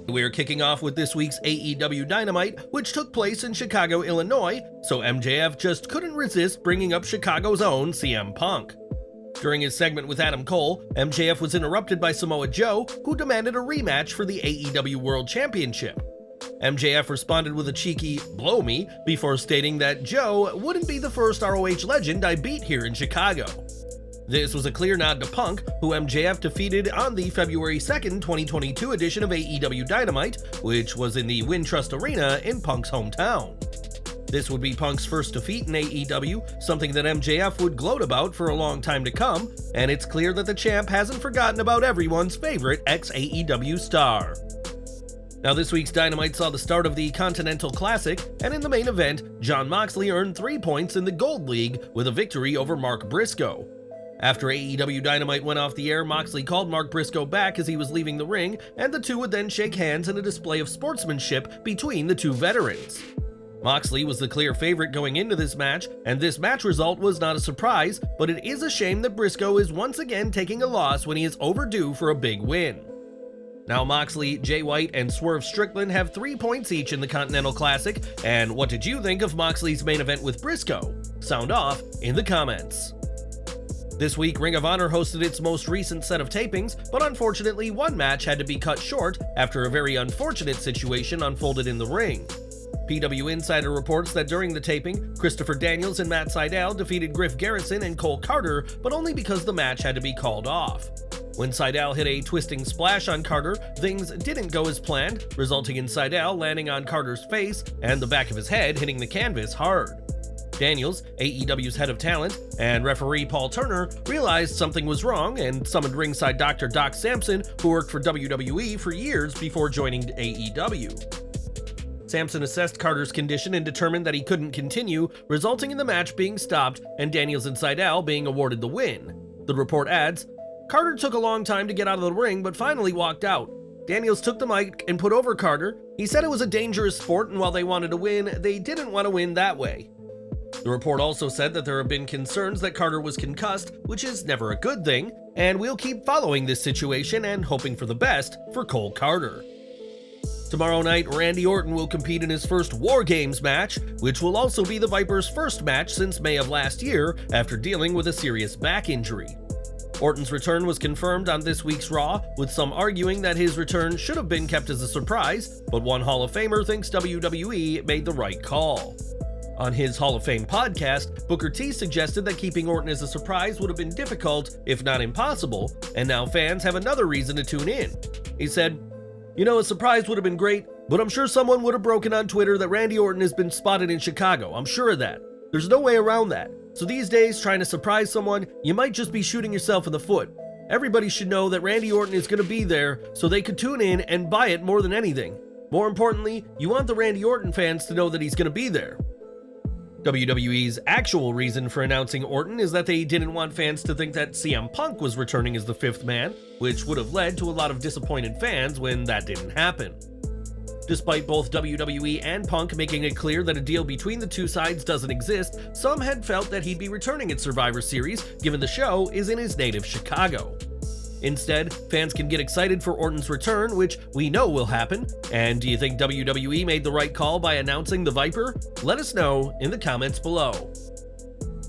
We're kicking off with this week's AEW Dynamite, which took place in Chicago, Illinois, so MJF just couldn't resist bringing up Chicago's own CM Punk. During his segment with Adam Cole, MJF was interrupted by Samoa Joe, who demanded a rematch for the AEW World Championship. MJF responded with a cheeky "blow me" before stating that Joe wouldn't be the first ROH legend I beat here in Chicago. This was a clear nod to Punk, who MJF defeated on the February 2nd, 2022 edition of AEW Dynamite, which was in the Wintrust Arena in Punk's hometown. This would be Punk's first defeat in AEW, something that MJF would gloat about for a long time to come, and it's clear that the champ hasn't forgotten about everyone's favorite ex-AEW star. Now, this week's Dynamite saw the start of the Continental Classic, and in the main event, Jon Moxley earned 3 points in the Gold League with a victory over Mark Briscoe. After AEW Dynamite went off the air, Moxley called Mark Briscoe back as he was leaving the ring, and the two would then shake hands in a display of sportsmanship between the two veterans. Moxley was the clear favorite going into this match, and this match result was not a surprise, but it is a shame that Briscoe is once again taking a loss when he is overdue for a big win. Now Moxley, Jay White, and Swerve Strickland have 3 points each in the Continental Classic, and what did you think of Moxley's main event with Briscoe? Sound off in the comments. This week, Ring of Honor hosted its most recent set of tapings, but unfortunately one match had to be cut short after a very unfortunate situation unfolded in the ring. PW Insider reports that during the taping, Christopher Daniels and Matt Sydal defeated Griff Garrison and Cole Karter, but only because the match had to be called off. When Sydal hit a twisting splash on Karter, things didn't go as planned, resulting in Sydal landing on Carter's face and the back of his head hitting the canvas hard. Daniels, AEW's head of talent, and referee Paul Turner realized something was wrong and summoned ringside Dr. Doc Sampson, who worked for WWE for years before joining AEW. Sampson assessed Carter's condition and determined that he couldn't continue, resulting in the match being stopped and Daniels and Sydal being awarded the win. The report adds, "Karter took a long time to get out of the ring but finally walked out. Daniels took the mic and put over Karter. He said it was a dangerous sport and while they wanted to win, they didn't want to win that way." The report also said that there have been concerns that Karter was concussed, which is never a good thing, and we'll keep following this situation and hoping for the best for Cole Karter. Tomorrow night, Randy Orton will compete in his first War Games match, which will also be the Viper's first match since May of last year after dealing with a serious back injury. Orton's return was confirmed on this week's Raw, with some arguing that his return should have been kept as a surprise, but one Hall of Famer thinks WWE made the right call. On his Hall of Fame podcast, Booker T suggested that keeping Orton as a surprise would have been difficult, if not impossible, and now fans have another reason to tune in. He said, "You know, a surprise would have been great, but I'm sure someone would have broken on Twitter that Randy Orton has been spotted in Chicago. I'm sure of that. There's no way around that. So these days, trying to surprise someone, you might just be shooting yourself in the foot. Everybody should know that Randy Orton is going to be there so they could tune in and buy it more than anything. More importantly, you want the Randy Orton fans to know that he's going to be there." WWE's actual reason for announcing Orton is that they didn't want fans to think that CM Punk was returning as the fifth man, which would have led to a lot of disappointed fans when that didn't happen. Despite both WWE and Punk making it clear that a deal between the two sides doesn't exist, some had felt that he'd be returning at Survivor Series, given the show is in his native Chicago. Instead, fans can get excited for Orton's return, which we know will happen. And do you think WWE made the right call by announcing the Viper? Let us know in the comments below.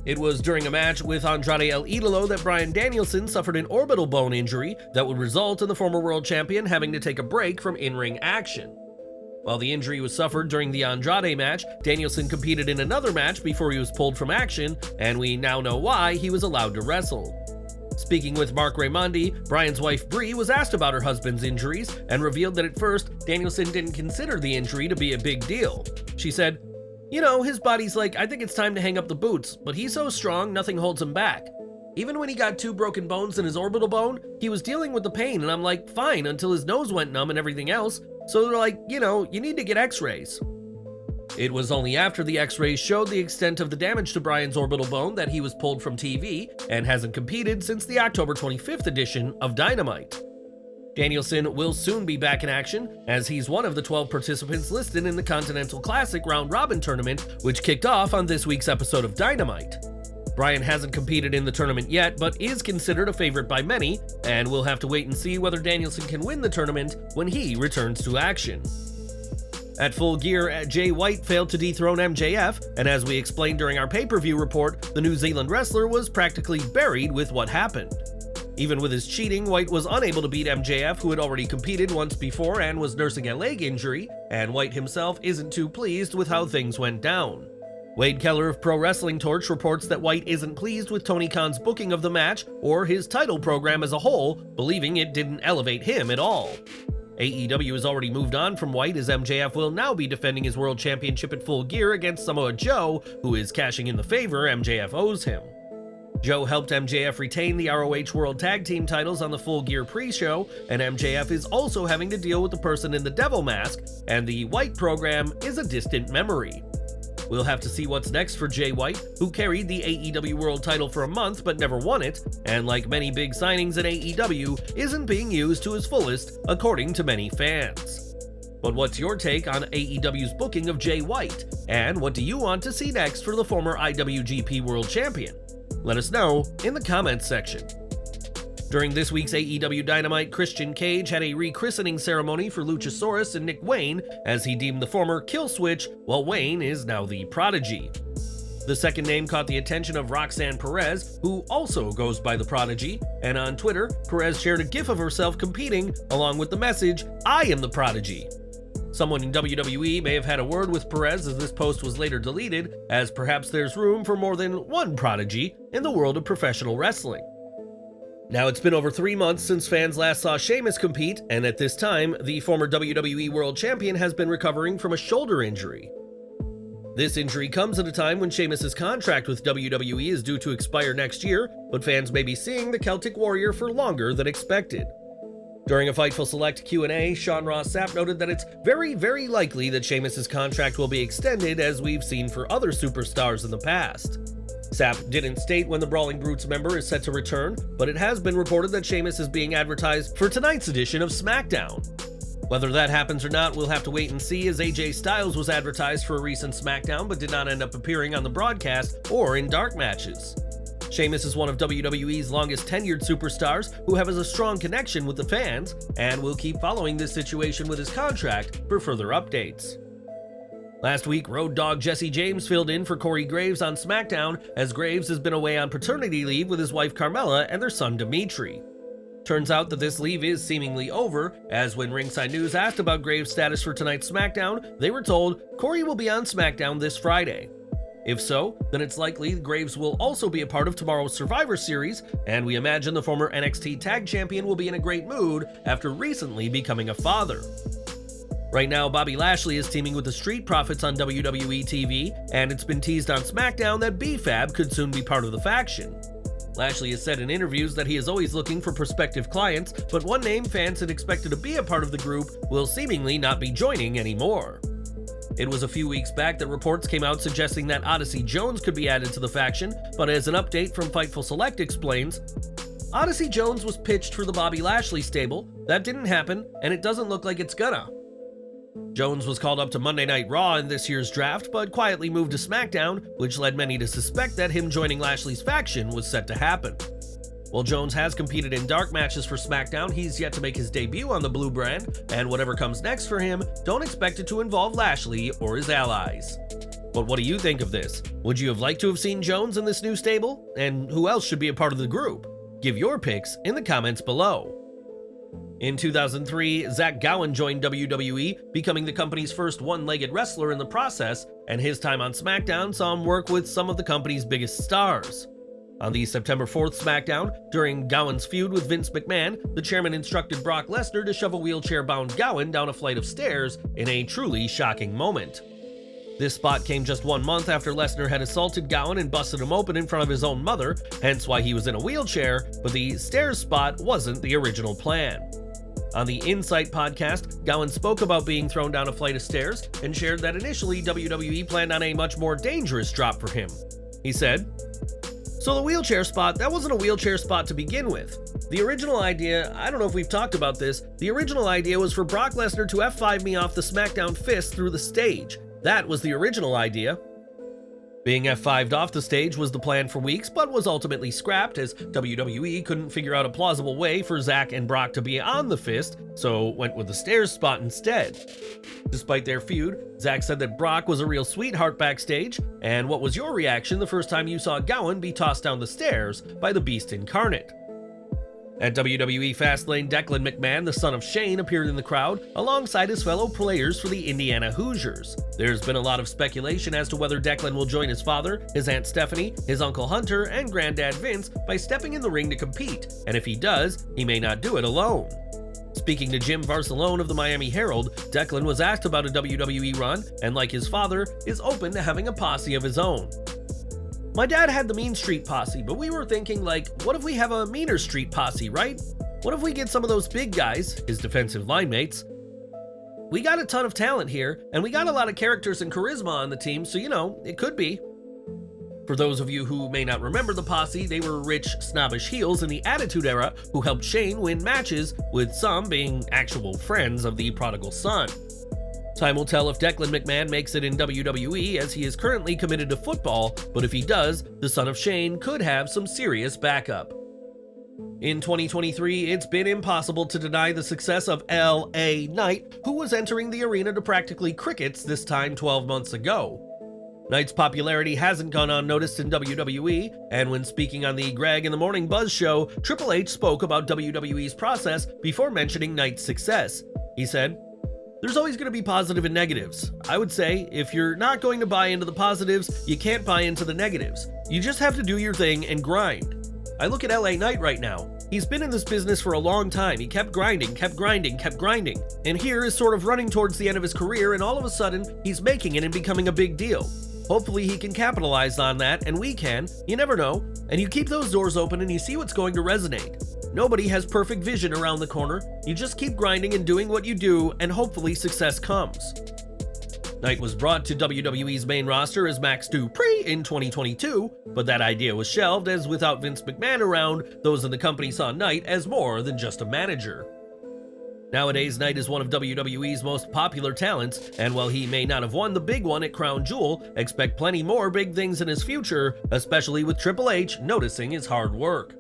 It was during a match with Andrade El Idolo that Bryan Danielson suffered an orbital bone injury that would result in the former world champion having to take a break from in-ring action. While the injury was suffered during the Andrade match, Danielson competed in another match before he was pulled from action, and we now know why he was allowed to wrestle. Speaking with Mark Raimondi, Bryan's wife Brie was asked about her husband's injuries and revealed that at first, Danielson didn't consider the injury to be a big deal. She said, "You know, his body's like, I think it's time to hang up the boots, but he's so strong, nothing holds him back. Even when he got 2 broken bones in his orbital bone, he was dealing with the pain, and I'm like, fine, until his nose went numb and everything else. So they're like, you know, you need to get x-rays." It was only after the x-rays showed the extent of the damage to Bryan's orbital bone that he was pulled from TV and hasn't competed since the October 25th edition of Dynamite. Danielson will soon be back in action, as he's one of the 12 participants listed in the Continental Classic Round Robin Tournament, which kicked off on this week's episode of Dynamite. Bryan hasn't competed in the tournament yet, but is considered a favorite by many, and we'll have to wait and see whether Danielson can win the tournament when he returns to action. At Full Gear, Jay White failed to dethrone MJF, and as we explained during our pay-per-view report, the New Zealand wrestler was practically buried with what happened. Even with his cheating, White was unable to beat MJF, who had already competed once before and was nursing a leg injury, and White himself isn't too pleased with how things went down. Wade Keller of Pro Wrestling Torch reports that White isn't pleased with Tony Khan's booking of the match or his title program as a whole, believing it didn't elevate him at all. AEW has already moved on from White, as MJF will now be defending his World Championship at Full Gear against Samoa Joe, who is cashing in the favor MJF owes him. Joe helped MJF retain the ROH World Tag Team titles on the Full Gear pre-show, and MJF is also having to deal with the person in the devil mask, and the White program is a distant memory. We'll have to see what's next for Jay White, who carried the AEW World title for a month but never won it, and like many big signings at AEW, isn't being used to his fullest, according to many fans. But what's your take on AEW's booking of Jay White, and what do you want to see next for the former IWGP World Champion? Let us know in the comments section. During this week's AEW Dynamite, Christian Cage had a rechristening ceremony for Luchasaurus and Nick Wayne, as he deemed the former Kill Switch, while Wayne is now the Prodigy. The second name caught the attention of Roxanne Perez, who also goes by the Prodigy, and on Twitter, Perez shared a gif of herself competing, along with the message, "I am the Prodigy." Someone in WWE may have had a word with Perez, as this post was later deleted, as perhaps there's room for more than one Prodigy in the world of professional wrestling. Now, it's been over 3 months since fans last saw Sheamus compete, and at this time, the former WWE World Champion has been recovering from a shoulder injury. This injury comes at a time when Sheamus' contract with WWE is due to expire next year, but fans may be seeing the Celtic Warrior for longer than expected. During a Fightful Select Q&A, Sean Ross Sapp noted that it's very likely that Sheamus' contract will be extended, as we've seen for other superstars in the past. Sapp didn't state when the Brawling Brutes member is set to return, but it has been reported that Sheamus is being advertised for tonight's edition of SmackDown. Whether that happens or not, we'll have to wait and see, as AJ Styles was advertised for a recent SmackDown but did not end up appearing on the broadcast or in dark matches. Sheamus is one of WWE's longest tenured superstars who has a strong connection with the fans, and we'll keep following this situation with his contract for further updates. Last week, Road Dogg Jesse James filled in for Corey Graves on SmackDown, as Graves has been away on paternity leave with his wife Carmella and their son Dimitri. Turns out that this leave is seemingly over, as when Ringside News asked about Graves' status for tonight's SmackDown, they were told Corey will be on SmackDown this Friday. If so, then it's likely Graves will also be a part of tomorrow's Survivor Series, and we imagine the former NXT Tag Champion will be in a great mood after recently becoming a father. Right now, Bobby Lashley is teaming with the Street Profits on WWE TV, and it's been teased on SmackDown that B-Fab could soon be part of the faction. Lashley has said in interviews that he is always looking for prospective clients, but one name fans had expected to be a part of the group will seemingly not be joining anymore. It was a few weeks back that reports came out suggesting that Odyssey Jones could be added to the faction, but as an update from Fightful Select explains, Odyssey Jones was pitched for the Bobby Lashley stable. That didn't happen, and it doesn't look like it's gonna. Jones was called up to Monday Night Raw in this year's draft, but quietly moved to SmackDown, which led many to suspect that him joining Lashley's faction was set to happen. While Jones has competed in dark matches for SmackDown, he's yet to make his debut on the Blue brand, and whatever comes next for him, don't expect it to involve Lashley or his allies. But what do you think of this? Would you have liked to have seen Jones in this new stable? And who else should be a part of the group? Give your picks in the comments below. In 2003, Zach Gowen joined WWE, becoming the company's first one-legged wrestler in the process, and his time on SmackDown saw him work with some of the company's biggest stars. On the September 4th SmackDown, during Gowen's feud with Vince McMahon, the chairman instructed Brock Lesnar to shove a wheelchair-bound Gowen down a flight of stairs in a truly shocking moment. This spot came just 1 month after Lesnar had assaulted Gowen and busted him open in front of his own mother, hence why he was in a wheelchair, but the stairs spot wasn't the original plan. On the Insight podcast, Gowen spoke about being thrown down a flight of stairs and shared that initially WWE planned on a much more dangerous drop for him. He said, "So the wheelchair spot, that wasn't a wheelchair spot to begin with. The original idea, I don't know if we've talked about this, the original idea was for Brock Lesnar to F5 me off the SmackDown fist through the stage. That was the original idea." Being F5'd off the stage was the plan for weeks, but was ultimately scrapped as WWE couldn't figure out a plausible way for Zack and Brock to be on the fist, so went with the stairs spot instead. Despite their feud, Zack said that Brock was a real sweetheart backstage, and what was your reaction the first time you saw Gowan be tossed down the stairs by the Beast incarnate? At WWE Fastlane, Declan McMahon, the son of Shane, appeared in the crowd alongside his fellow players for the Indiana Hoosiers. There's been a lot of speculation as to whether Declan will join his father, his Aunt Stephanie, his Uncle Hunter, and Granddad Vince by stepping in the ring to compete, and if he does, he may not do it alone. Speaking to Jim Barcelone of the Miami Herald, Declan was asked about a WWE run, and like his father, is open to having a posse of his own. My dad had the Mean Street Posse, but we were thinking, like, what if we have a Meaner Street Posse, right? What if we get some of those big guys, his defensive line mates? We got a ton of talent here, and we got a lot of characters and charisma on the team, so it could be. For those of you who may not remember the Posse, they were rich, snobbish heels in the Attitude Era who helped Shane win matches, with some being actual friends of the prodigal son. Time will tell if Declan McMahon makes it in WWE, as he is currently committed to football, but if he does, the son of Shane could have some serious backup. In 2023, it's been impossible to deny the success of LA Knight, who was entering the arena to practically crickets this time 12 months ago. Knight's popularity hasn't gone unnoticed in WWE, and when speaking on the Greg in the Morning Buzz show, Triple H spoke about WWE's process before mentioning Knight's success. He said, "There's always going to be positive and negatives. I would say, if you're not going to buy into the positives, you can't buy into the negatives. You just have to do your thing and grind. I look at LA Knight right now. He's been in this business for a long time. He kept grinding, and here is sort of running towards the end of his career, and all of a sudden, he's making it and becoming a big deal. Hopefully he can capitalize on that, and we can. You never know. And you keep those doors open and you see what's going to resonate. Nobody has perfect vision around the corner. You just keep grinding and doing what you do, and hopefully success comes." Knight was brought to WWE's main roster as Max Dupree in 2022, but that idea was shelved as without Vince McMahon around, those in the company saw Knight as more than just a manager. Nowadays, Knight is one of WWE's most popular talents, and while he may not have won the big one at Crown Jewel, expect plenty more big things in his future, especially with Triple H noticing his hard work.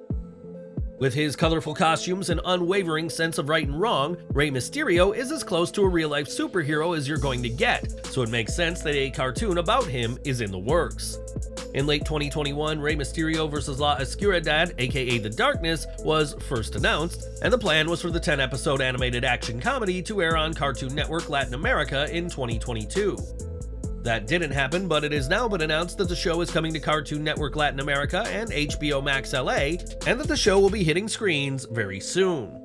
With his colorful costumes and unwavering sense of right and wrong, Rey Mysterio is as close to a real-life superhero as you're going to get, so it makes sense that a cartoon about him is in the works. In late 2021, Rey Mysterio vs. La Oscuridad, aka The Darkness, was first announced, and the plan was for the 10-episode animated action comedy to air on Cartoon Network Latin America in 2022. That didn't happen, but it has now been announced that the show is coming to Cartoon Network Latin America and HBO Max LA, and that the show will be hitting screens very soon.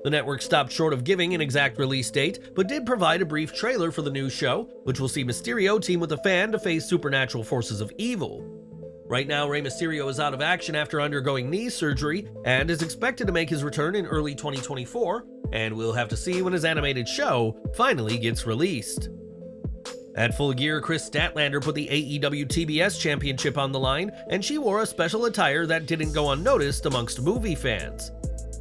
The network stopped short of giving an exact release date, but did provide a brief trailer for the new show, which will see Mysterio team with a fan to face supernatural forces of evil. Right now, Rey Mysterio is out of action after undergoing knee surgery, and is expected to make his return in early 2024, and we'll have to see when his animated show finally gets released. At Full Gear, Chris Statlander put the AEW TBS Championship on the line, and she wore a special attire that didn't go unnoticed amongst movie fans.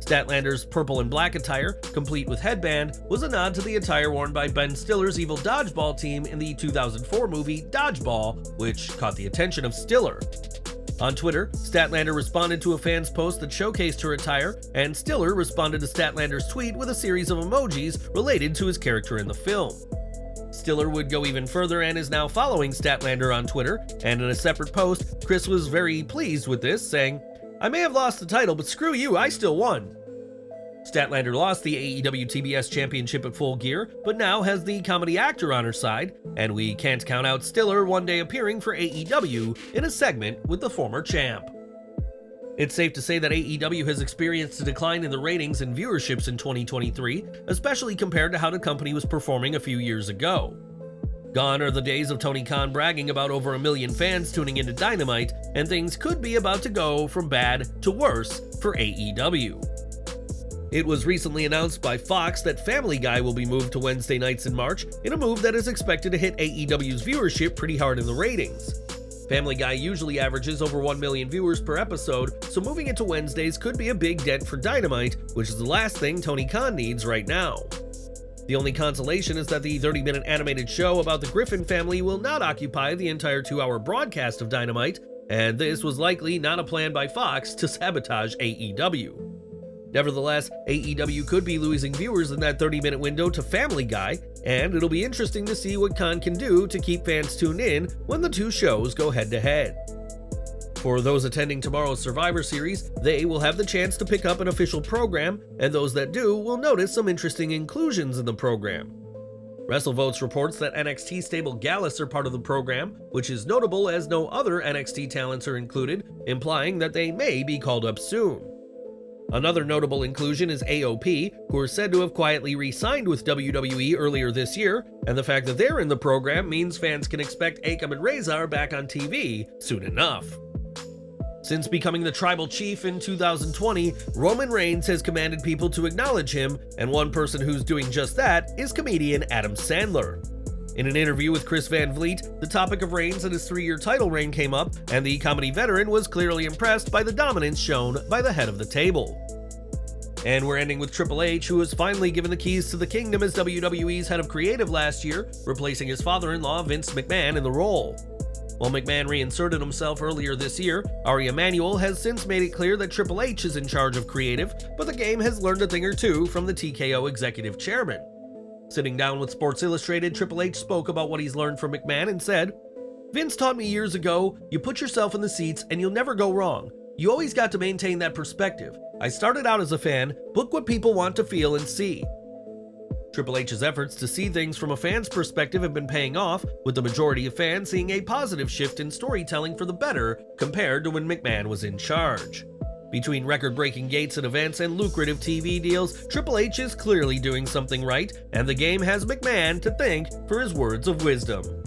Statlander's purple and black attire, complete with headband, was a nod to the attire worn by Ben Stiller's evil Dodgeball team in the 2004 movie Dodgeball, which caught the attention of Stiller. On Twitter, Statlander responded to a fan's post that showcased her attire, and Stiller responded to Statlander's tweet with a series of emojis related to his character in the film. Stiller would go even further and is now following Statlander on Twitter, and in a separate post, Chris was very pleased with this, saying, "I may have lost the title, but screw you, I still won." Statlander lost the AEW TBS Championship at Full Gear, but now has the comedy actor on her side, and we can't count out Stiller one day appearing for AEW in a segment with the former champ. It's safe to say that AEW has experienced a decline in the ratings and viewerships in 2023, especially compared to how the company was performing a few years ago. Gone are the days of Tony Khan bragging about over 1 million fans tuning into Dynamite, and things could be about to go from bad to worse for AEW. It was recently announced by Fox that Family Guy will be moved to Wednesday nights in March, in a move that is expected to hit AEW's viewership pretty hard in the ratings. Family Guy usually averages over 1 million viewers per episode, so moving it to Wednesdays could be a big dent for Dynamite, which is the last thing Tony Khan needs right now. The only consolation is that the 30-minute animated show about the Griffin family will not occupy the entire 2-hour broadcast of Dynamite, and this was likely not a plan by Fox to sabotage AEW. Nevertheless, AEW could be losing viewers in that 30-minute window to Family Guy, and it'll be interesting to see what Khan can do to keep fans tuned in when the two shows go head-to-head. For those attending tomorrow's Survivor Series, they will have the chance to pick up an official program, and those that do will notice some interesting inclusions in the program. WrestleVotes reports that NXT stable Gallus are part of the program, which is notable as no other NXT talents are included, implying that they may be called up soon. Another notable inclusion is AOP, who are said to have quietly re-signed with WWE earlier this year, and the fact that they're in the program means fans can expect Akam and Rezar back on TV soon enough. Since becoming the tribal chief in 2020, Roman Reigns has commanded people to acknowledge him, and one person who's doing just that is comedian Adam Sandler. In an interview with Chris Van Vliet, the topic of Reigns and his 3-year title reign came up, and the comedy veteran was clearly impressed by the dominance shown by the head of the table. And we're ending with Triple H, who was finally given the keys to the kingdom as WWE's head of creative last year, replacing his father-in-law Vince McMahon in the role. While McMahon reinserted himself earlier this year, Ari Emanuel has since made it clear that Triple H is in charge of creative, but the game has learned a thing or two from the TKO executive chairman. Sitting down with Sports Illustrated, Triple H spoke about what he's learned from McMahon and said, "Vince taught me years ago, you put yourself in the seats and you'll never go wrong. You always got to maintain that perspective. I started out as a fan, book what people want to feel and see." Triple H's efforts to see things from a fan's perspective have been paying off, with the majority of fans seeing a positive shift in storytelling for the better compared to when McMahon was in charge. Between record-breaking gates at events and lucrative TV deals, Triple H is clearly doing something right, and the game has McMahon to thank for his words of wisdom.